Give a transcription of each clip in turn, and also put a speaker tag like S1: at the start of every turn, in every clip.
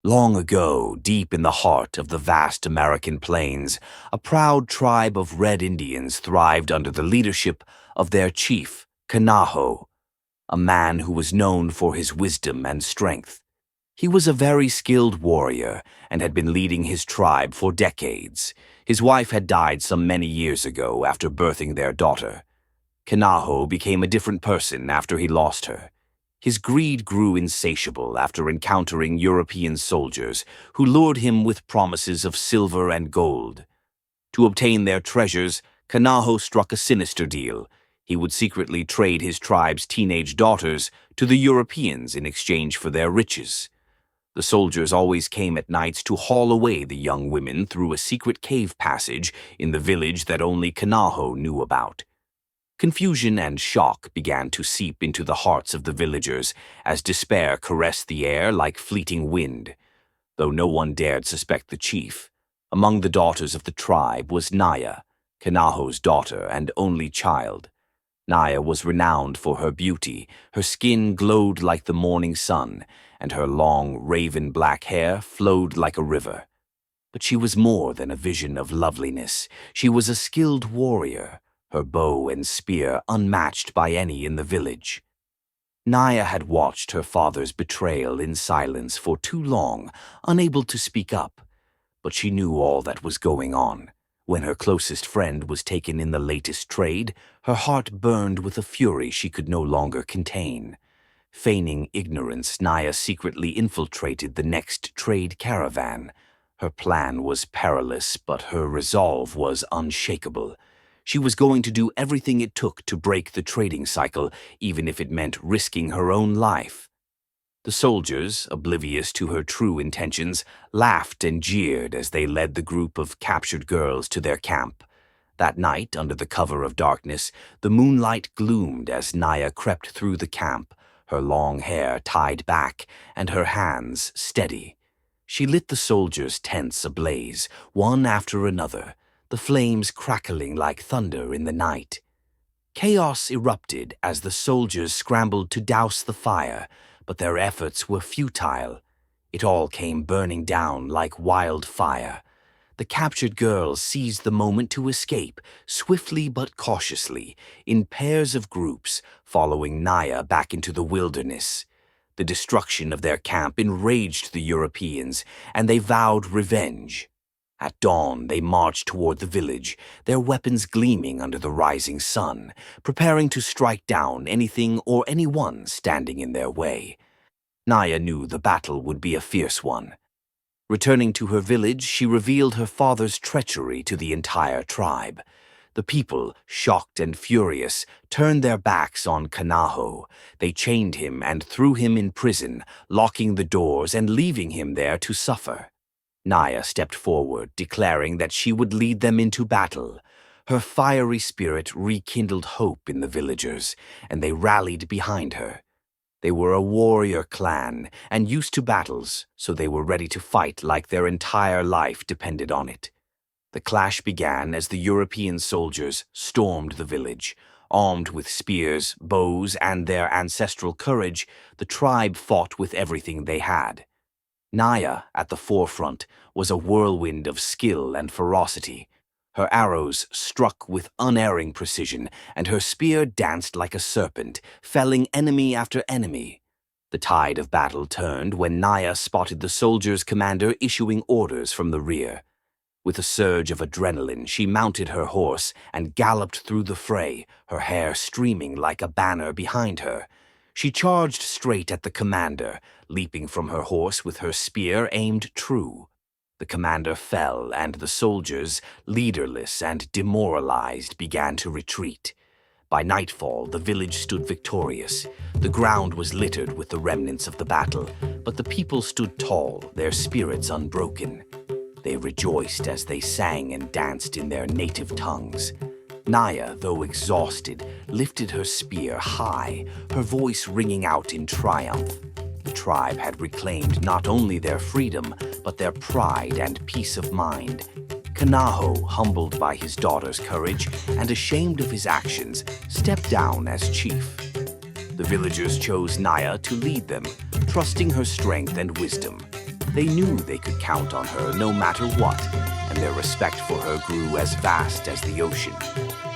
S1: Long ago, deep in the heart of the vast American plains, a proud tribe of Red Indians thrived under the leadership of their chief, Kanaho, a man who was known for his wisdom and strength. He was a very skilled warrior and had been leading his tribe for decades. His wife had died some many years ago after birthing their daughter. Kanaho became a different person after he lost her. His greed grew insatiable after encountering European soldiers who lured him with promises of silver and gold. To obtain their treasures, Kanaho struck a sinister deal. He would secretly trade his tribe's teenage daughters to the Europeans in exchange for their riches. The soldiers always came at nights to haul away the young women through a secret cave passage in the village that only Kanaho knew about. Confusion and shock began to seep into the hearts of the villagers as despair caressed the air like fleeting wind. Though no one dared suspect the chief, among the daughters of the tribe was Naya, Kanaho's daughter and only child. Naya was renowned for her beauty. Her skin glowed like the morning sun, and her long, raven-black hair flowed like a river. But she was more than a vision of loveliness. She was a skilled warrior, her bow and spear unmatched by any in the village. Naya had watched her father's betrayal in silence for too long, unable to speak up. But she knew all that was going on. When her closest friend was taken in the latest trade, her heart burned with a fury she could no longer contain. Feigning ignorance, Naya secretly infiltrated the next trade caravan. Her plan was perilous, but her resolve was unshakable. She was going to do everything it took to break the trading cycle, even if it meant risking her own life. The soldiers, oblivious to her true intentions, laughed and jeered as they led the group of captured girls to their camp. That night, under the cover of darkness, the moonlight gloomed as Naya crept through the camp, her long hair tied back and her hands steady. She lit the soldiers' tents ablaze, one after another, the flames crackling like thunder in the night. Chaos erupted as the soldiers scrambled to douse the fire, but their efforts were futile. It all came burning down like wildfire. The captured girls seized the moment to escape, swiftly but cautiously, in pairs of groups, following Naya back into the wilderness. The destruction of their camp enraged the Europeans, and they vowed revenge. At dawn, they marched toward the village, their weapons gleaming under the rising sun, preparing to strike down anything or anyone standing in their way. Naya knew the battle would be a fierce one. Returning to her village, she revealed her father's treachery to the entire tribe. The people, shocked and furious, turned their backs on Kanaho. They chained him and threw him in prison, locking the doors and leaving him there to suffer. Naya stepped forward, declaring that she would lead them into battle. Her fiery spirit rekindled hope in the villagers, and they rallied behind her. They were a warrior clan and used to battles, so they were ready to fight like their entire life depended on it. The clash began as the European soldiers stormed the village. Armed with spears, bows, and their ancestral courage, the tribe fought with everything they had. Naya, at the forefront, was a whirlwind of skill and ferocity. Her arrows struck with unerring precision, and her spear danced like a serpent, felling enemy after enemy. The tide of battle turned when Naya spotted the soldiers' commander issuing orders from the rear. With a surge of adrenaline, she mounted her horse and galloped through the fray, her hair streaming like a banner behind her. She charged straight at the commander, leaping from her horse with her spear aimed true. The commander fell, and the soldiers, leaderless and demoralized, began to retreat. By nightfall, the village stood victorious. The ground was littered with the remnants of the battle, but the people stood tall, their spirits unbroken. They rejoiced as they sang and danced in their native tongues. Naya, though exhausted, lifted her spear high, her voice ringing out in triumph. The tribe had reclaimed not only their freedom, but their pride and peace of mind. Kanaho, humbled by his daughter's courage and ashamed of his actions, stepped down as chief. The villagers chose Naya to lead them, trusting her strength and wisdom. They knew they could count on her no matter what, and their respect for her grew as vast as the ocean.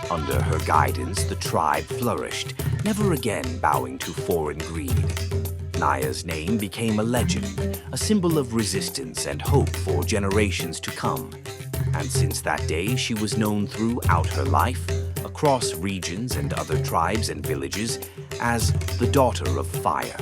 S1: Under her guidance, the tribe flourished, never again bowing to foreign greed. Naya's name became a legend, a symbol of resistance and hope for generations to come. And since that day, she was known throughout her life, across regions and other tribes and villages, as the Daughter of Fire.